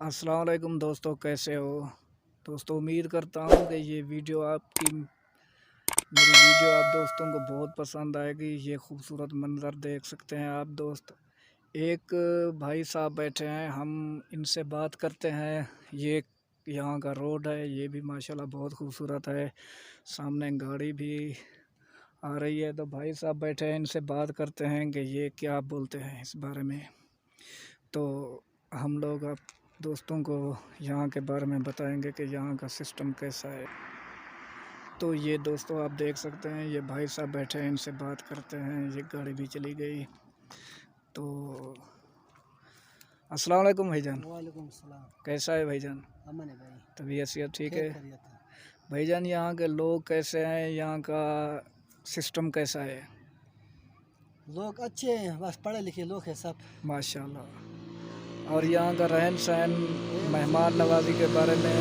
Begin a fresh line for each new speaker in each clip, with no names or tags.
अस्सलाम वालेकुम दोस्तों, कैसे हो दोस्तों। उम्मीद करता हूँ कि ये वीडियो मेरी वीडियो आप दोस्तों को बहुत पसंद आएगी। ये खूबसूरत मंज़र देख सकते हैं आप दोस्त। एक भाई साहब बैठे हैं, हम इनसे बात करते हैं। ये यहाँ का रोड है, ये भी माशाल्लाह बहुत खूबसूरत है। सामने गाड़ी भी आ रही है, तो भाई साहब बैठे हैं, इनसे बात करते हैं कि ये क्या बोलते हैं इस बारे में। तो हम लोग आप दोस्तों को यहाँ के बारे में बताएंगे कि यहाँ का सिस्टम कैसा है। तो ये दोस्तों आप देख सकते हैं, ये भाई साहब बैठे हैं, इनसे बात करते हैं। ये गाड़ी भी चली गई। तो अस्सलाम वालेकुम भाईजान।
वालेकुम सलाम।
कैसा है भाईजान?
अमन है भाई।
तबीयत सेहत ठीक
खैर
है
खैरियत है।
भाईजान? यहाँ के लोग कैसे हैं? यहाँ का सिस्टम कैसा है?
लोग अच्छे हैं, बस पढ़े लिखे लोग हैं सब।
माशाल्लाह। और यहाँ का रहन सहन, मेहमान नवाजी के बारे में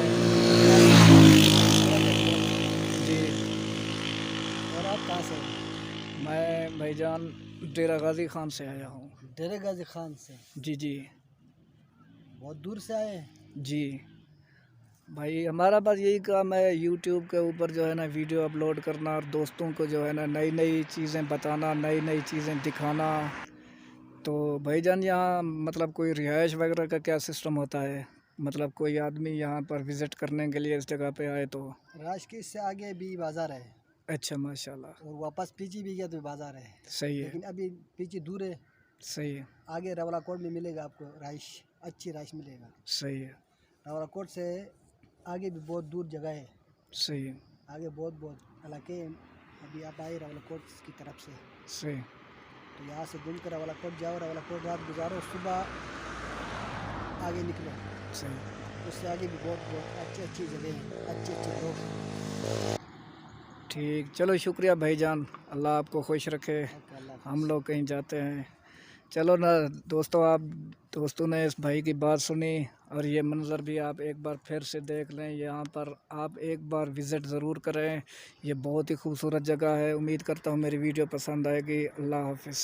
जी।
और आप कहाँ से हैं?
मैं भाईजान डेरा गाजी खान से आया हूँ।
डेरे गाजी खान से?
जी जी
बहुत दूर से आए हैं?
जी भाई, हमारा बस यही काम है, यूट्यूब के ऊपर जो है ना वीडियो अपलोड करना और दोस्तों को जो है ना नई नई चीज़ें बताना, नई नई चीज़ें दिखाना। तो भाईजान यहाँ मतलब कोई रिहाइश वगैरह का क्या सिस्टम होता है? मतलब कोई आदमी यहाँ पर विज़िट करने के लिए इस जगह पे आए तो?
राजकीय से आगे भी बाज़ार है
अच्छा माशाल्लाह।
और वापस पीछे भी गया तो बाज़ार है।
सही है।
लेकिन अभी पीछे दूर है।
सही है।
आगे रवला कोट में मिलेगा आपको राइस, अच्छी राइस मिलेगा।
सही है।
रवला कोट से आगे भी बहुत दूर जगह है।
सही है।
आगे बहुत बहुत हालांकि अभी आप आए रवला कोट की तरफ से,
सही।
तो यहाँ से घूम कर रवला कोट जाओ, रवला कोट रात गुजारो, सुबह आगे निकलो।
सही।
उससे आगे भी बहुत बहुत अच्छी अच्छी जगह हैं, अच्छे अच्छे लोग हैं।
ठीक, चलो शुक्रिया भाईजान, अल्लाह आपको खुश रखे।
ओके, अल्लाह
हम
हाफ़िज़।
लोग कहीं जाते हैं। चलो ना दोस्तों, आप दोस्तों ने इस भाई की बात सुनी और ये मंज़र भी आप एक बार फिर से देख लें। यहाँ पर आप एक बार विज़िट ज़रूर करें, ये बहुत ही खूबसूरत जगह है। उम्मीद करता हूँ मेरी वीडियो पसंद आएगी। अल्लाह हाफ़िज़।